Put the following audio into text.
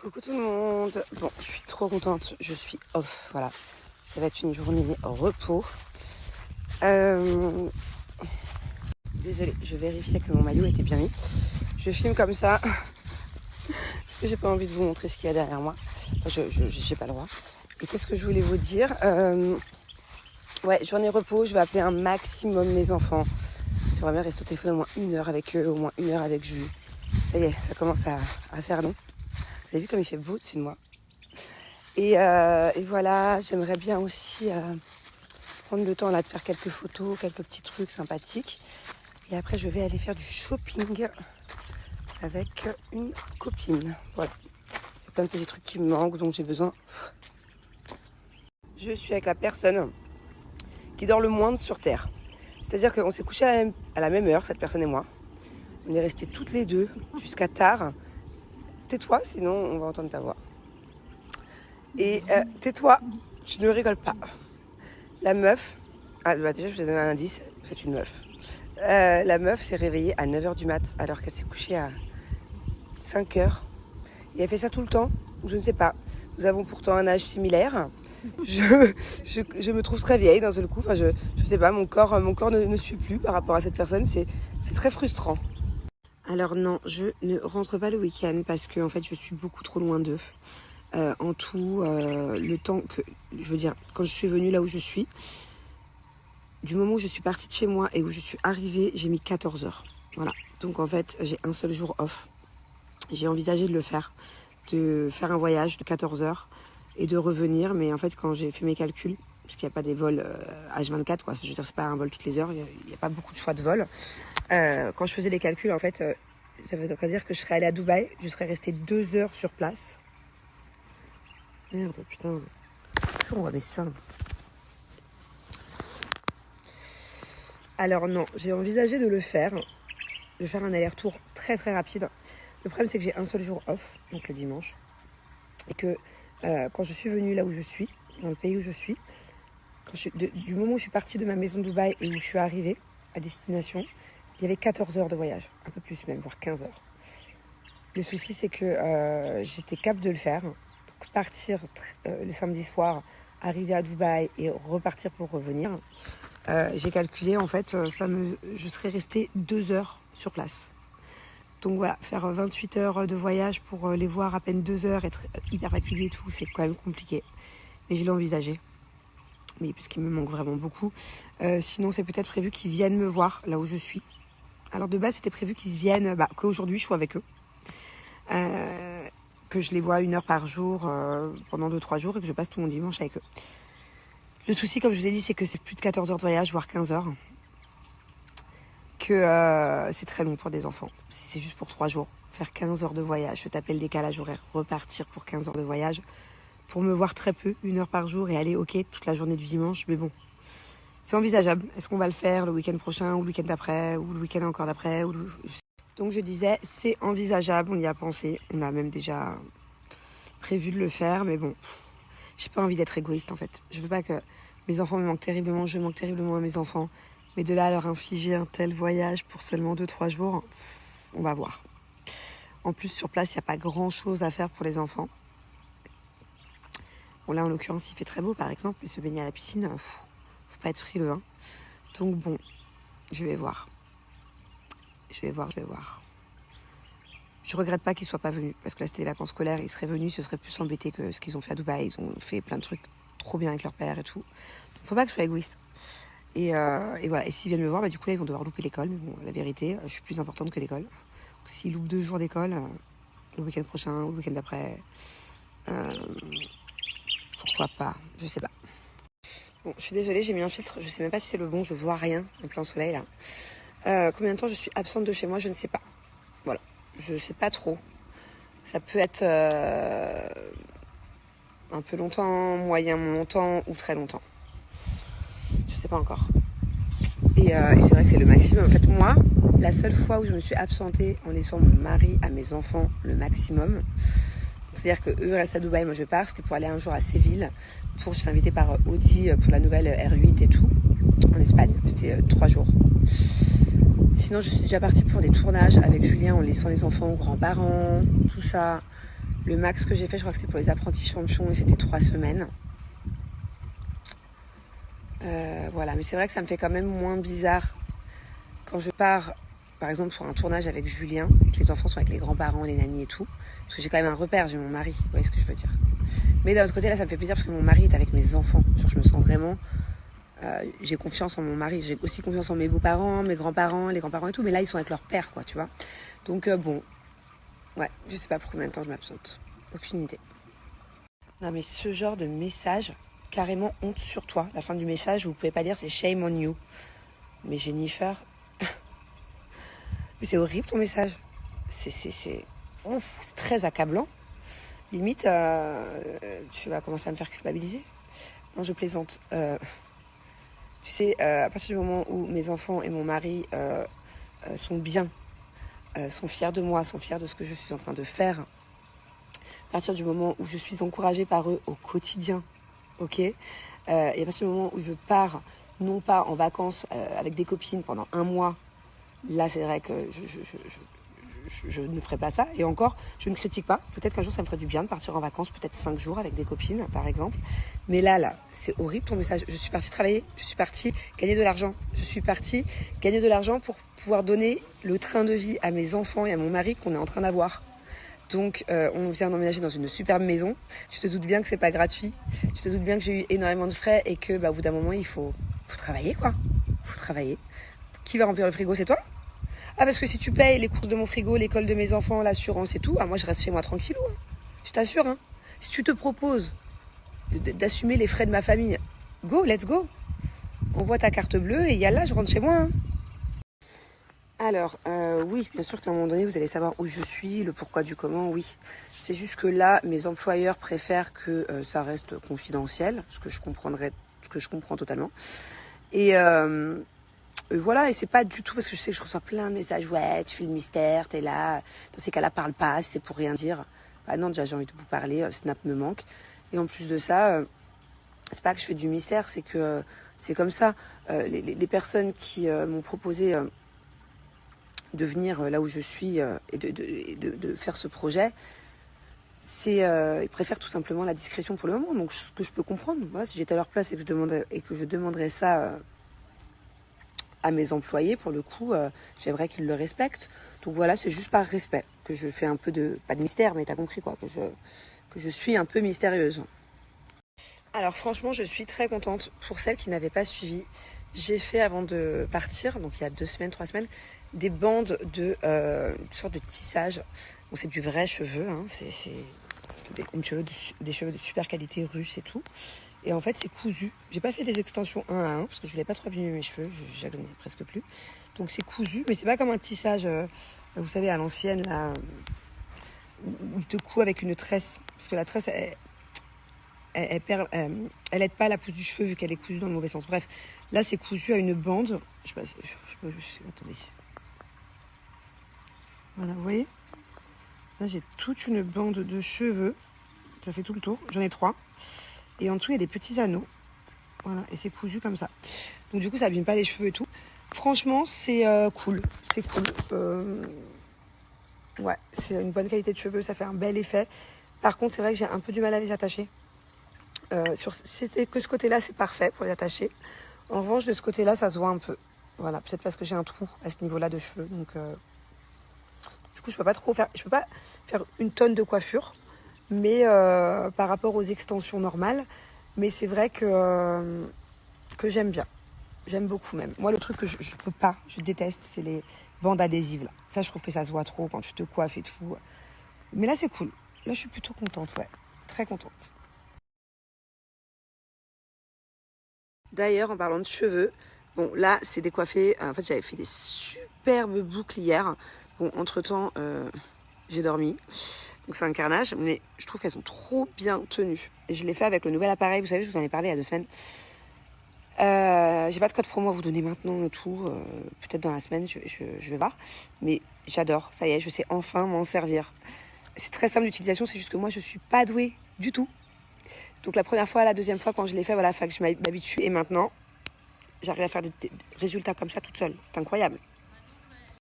Coucou tout le monde. Bon, je suis trop contente. Je suis off. Voilà. Ça va être une journée repos. Désolée, je vérifiais que mon maillot était bien mis. Je filme comme ça. Parce que j'ai pas envie de vous montrer ce qu'il y a derrière moi. Enfin, j'ai pas le droit. Et qu'est-ce que je voulais vous dire Ouais, journée repos. Je vais appeler un maximum mes enfants. J'aimerais bien rester au téléphone au moins 1 heure avec eux, au moins 1 heure avec Jules. Ça y est, ça commence à faire long. Vous avez vu comme il fait beau au-dessus de moi. Et voilà, j'aimerais bien aussi prendre le temps là de faire quelques photos, quelques petits trucs sympathiques. Et après, je vais aller faire du shopping avec une copine. Voilà. Il y a plein de petits trucs qui me manquent, donc j'ai besoin. Je suis avec la personne qui dort le moins sur Terre. C'est-à-dire qu'on s'est couchés à la même heure, cette personne et moi. On est restés toutes les deux jusqu'à tard. Tais-toi, sinon on va entendre ta voix. Et tais-toi, je ne rigole pas. La meuf, déjà je vous ai donné un indice, c'est une meuf. La meuf s'est réveillée à 9h du mat alors qu'elle s'est couchée à 5h. Et elle fait ça tout le temps, je ne sais pas. Nous avons pourtant un âge similaire. Je me trouve très vieille d'un seul coup. Enfin, je sais pas, mon corps ne suit plus par rapport à cette personne. C'est très frustrant. Alors non, je ne rentre pas le week-end parce que en fait, je suis beaucoup trop loin d'eux. En tout, le temps que... Je veux dire, quand je suis venue là où je suis, du moment où je suis partie de chez moi et où je suis arrivée, j'ai mis 14 heures. Voilà. Donc en fait, j'ai un seul jour off. J'ai envisagé de faire un voyage de 14 heures et de revenir. Mais en fait, quand j'ai fait mes calculs, parce qu'il n'y a pas des vols H24, quoi. Je veux dire, c'est pas un vol toutes les heures. Il n'y a pas beaucoup de choix de vol. Quand je faisais les calculs, en fait, ça veut dire que je serais allée à Dubaï. Je serais restée 2 heures sur place. Merde, putain. On voit mes seins. Alors non, j'ai envisagé de faire un aller-retour très très rapide. Le problème c'est que j'ai un seul jour off, donc le dimanche. Et que quand je suis venue là où je suis, dans le pays où je suis, du moment où je suis partie de ma maison de Dubaï et où je suis arrivée à destination, il y avait 14 heures de voyage, un peu plus même, voire 15 heures. Le souci c'est que j'étais capable de le faire. Partir le samedi soir, arriver à Dubaï et repartir pour revenir. J'ai calculé, en fait, je serais restée 2 heures sur place. Donc voilà, faire 28 heures de voyage pour les voir à peine 2 heures, être hyper fatiguée et tout, c'est quand même compliqué. Mais je l'ai envisagé. Mais parce qu'il me manque vraiment beaucoup. Sinon, c'est peut-être prévu qu'ils viennent me voir là où je suis. Alors de base, c'était prévu qu'ils viennent, qu'aujourd'hui je sois avec eux. Que je les vois 1 heure par jour pendant 2-3 jours et que je passe tout mon dimanche avec eux. Le souci, comme je vous ai dit, c'est que c'est plus de 14 heures de voyage, voire 15 heures. Que c'est très long pour des enfants. Si c'est juste pour 3 jours. Faire 15 heures de voyage, se taper le décalage horaire, repartir pour 15 heures de voyage. Pour me voir très peu, 1 heure par jour et aller, ok, toute la journée du dimanche. Mais bon, c'est envisageable. Est-ce qu'on va le faire le week-end prochain ou le week-end d'après ou le week-end encore d'après Donc je disais, c'est envisageable, on y a pensé. On a même déjà prévu de le faire, mais bon, j'ai pas envie d'être égoïste en fait. Je veux pas que mes enfants me manquent terriblement, je manque terriblement à mes enfants. Mais de là à leur infliger un tel voyage pour seulement 2-3 jours, on va voir. En plus, sur place, il n'y a pas grand-chose à faire pour les enfants. Bon là, en l'occurrence, il fait très beau par exemple, mais se baigner à la piscine, faut pas être frileux. Hein. Donc bon, je vais voir. Je vais voir. Je regrette pas qu'ils soient pas venus, parce que là c'était les vacances scolaires, ils seraient venus, ce serait plus embêté que ce qu'ils ont fait à Dubaï. Ils ont fait plein de trucs trop bien avec leur père et tout. Donc, faut pas que je sois égoïste. Et voilà, et s'ils viennent me voir, du coup là ils vont devoir louper l'école. Mais bon, la vérité, je suis plus importante que l'école. Donc, s'ils loupent 2 jours d'école, le week-end prochain ou le week-end d'après, pourquoi pas, je sais pas. Bon, je suis désolée, j'ai mis un filtre, je sais même pas si c'est le bon, je vois rien en plein soleil là. Combien de temps je suis absente de chez moi, je ne sais pas. Voilà, je sais pas trop. Ça peut être un peu longtemps, moyen longtemps ou très longtemps. Je sais pas encore. Et c'est vrai que c'est le maximum. En fait, moi, la seule fois où je me suis absentée en laissant mon mari à mes enfants le maximum, c'est-à-dire que eux restent à Dubaï, moi je pars, c'était pour aller un jour à Séville. Je suis invitée par Audi pour la nouvelle R8 et tout, en Espagne. C'était 3 jours. Sinon, je suis déjà partie pour des tournages avec Julien en laissant les enfants aux grands-parents, tout ça. Le max que j'ai fait, je crois que c'était pour les apprentis champions et c'était 3 semaines. Voilà, mais c'est vrai que ça me fait quand même moins bizarre quand je pars, par exemple, pour un tournage avec Julien et que les enfants sont avec les grands-parents, les nannies et tout. Parce que j'ai quand même un repère, j'ai mon mari, vous voyez ce que je veux dire. Mais d'un autre côté, là, ça me fait plaisir parce que mon mari est avec mes enfants. Genre, je me sens vraiment... j'ai confiance en mon mari. J'ai aussi confiance en mes beaux-parents, mes grands-parents, les grands-parents et tout. Mais là, ils sont avec leur père, quoi, tu vois. Donc, bon, ouais, je sais pas pour combien de temps je m'absente. Aucune idée. Non, mais ce genre de message, carrément honte sur toi. La fin du message, vous pouvez pas lire, c'est shame on you. Mais Jennifer, mais c'est horrible ton message. C'est très accablant. Limite, tu vas commencer à me faire culpabiliser. Non, je plaisante. Tu sais, à partir du moment où mes enfants et mon mari sont bien, sont fiers de moi, sont fiers de ce que je suis en train de faire, à partir du moment où je suis encouragée par eux au quotidien, ok, et à partir du moment où je pars, non pas en vacances avec des copines pendant 1 mois, là c'est vrai que je ne ferai pas ça. Et encore, je ne critique pas. Peut-être qu'un jour ça me ferait du bien de partir en vacances, peut-être 5 jours avec des copines, par exemple. Mais là, c'est horrible ton message. Je suis partie travailler, je suis partie gagner de l'argent. Je suis partie gagner de l'argent pour pouvoir donner le train de vie à mes enfants et à mon mari qu'on est en train d'avoir. Donc, on vient d'emménager dans une superbe maison. Tu te doutes bien que c'est pas gratuit. Tu te doutes bien que j'ai eu énormément de frais et que, au bout d'un moment, il faut travailler, quoi. Faut travailler. Qui va remplir le frigo, c'est toi? Ah, parce que si tu payes les courses de mon frigo, l'école de mes enfants, l'assurance et tout, moi je reste chez moi tranquillou. Hein. Je t'assure. Hein. Si tu te proposes d'assumer les frais de ma famille, go, let's go. Envoie ta carte bleue et yalla, je rentre chez moi. Hein. Alors, oui, bien sûr qu'à un moment donné, vous allez savoir où je suis, le pourquoi du comment, oui. C'est juste que là, mes employeurs préfèrent que ça reste confidentiel, ce que je comprends totalement. Et voilà, et c'est pas du tout parce que je sais que je reçois plein de messages, ouais, tu fais le mystère, t'es là, dans ces cas-là, parle pas, si c'est pour rien dire. Bah non, déjà j'ai envie de vous parler, Snap me manque. Et en plus de ça, c'est pas que je fais du mystère, c'est que c'est comme ça. Les personnes qui m'ont proposé de venir là où je suis et de faire ce projet, ils préfèrent tout simplement la discrétion pour le moment. Donc ce que je peux comprendre, voilà, si j'étais à leur place et que je demanderais ça à mes employés, pour le coup, j'aimerais qu'ils le respectent. Donc voilà, c'est juste par respect que je fais un peu pas de mystère, mais t'as compris quoi, que je suis un peu mystérieuse. Alors franchement, je suis très contente. Pour celles qui n'avaient pas suivi, j'ai fait avant de partir, donc il y a 2 semaines, 3 semaines, des bandes de une sorte de tissage. Bon, c'est du vrai cheveu, hein, c'est des cheveux de super qualité russe et tout. Et en fait, c'est cousu. J'ai pas fait des extensions 1 à 1 parce que je voulais pas trop abîmer mes cheveux. J'en ai presque plus. Donc c'est cousu, mais c'est pas comme un tissage, vous savez, à l'ancienne, là, où il te coud avec une tresse. Parce que la tresse, elle aide pas à la pousse du cheveu vu qu'elle est cousue dans le mauvais sens. Bref, là, c'est cousu à une bande. Je sais pas, attendez. Voilà, vous voyez? Là, j'ai toute une bande de cheveux. Ça fait tout le tour. J'en ai 3. Et en dessous, il y a des petits anneaux. Voilà, et c'est cousu comme ça. Donc du coup, ça abîme pas les cheveux et tout. Franchement, c'est cool. C'est cool. Ouais, c'est une bonne qualité de cheveux. Ça fait un bel effet. Par contre, c'est vrai que j'ai un peu du mal à les attacher. C'était que ce côté-là, c'est parfait pour les attacher. En revanche, de ce côté-là, ça se voit un peu. Voilà, peut-être parce que j'ai un trou à ce niveau-là de cheveux. Donc, du coup, je peux pas faire une tonne de coiffure. Mais par rapport aux extensions normales, mais c'est vrai que j'aime bien. J'aime beaucoup même. Moi, le truc que je peux pas, je déteste, c'est les bandes adhésives là. Ça, je trouve que ça se voit trop quand tu te coiffes et tout. Mais là, c'est cool. Là, je suis plutôt contente, ouais. Très contente. D'ailleurs, en parlant de cheveux, bon, là, c'est décoiffé. En fait, j'avais fait des superbes boucles hier. Bon, entre-temps, j'ai dormi. Donc c'est un carnage, mais je trouve qu'elles sont trop bien tenues. Et je l'ai fait avec le nouvel appareil, vous savez, je vous en ai parlé il y a 2 semaines. J'ai pas de code promo à vous donner maintenant et tout. Peut-être dans la semaine, je vais voir. Mais j'adore, ça y est, je sais enfin m'en servir. C'est très simple d'utilisation, c'est juste que moi, je suis pas douée du tout. Donc la première fois, la deuxième fois, quand je l'ai fait, voilà, il fallait que je m'habitue. Et maintenant, j'arrive à faire des résultats comme ça toute seule. C'est incroyable.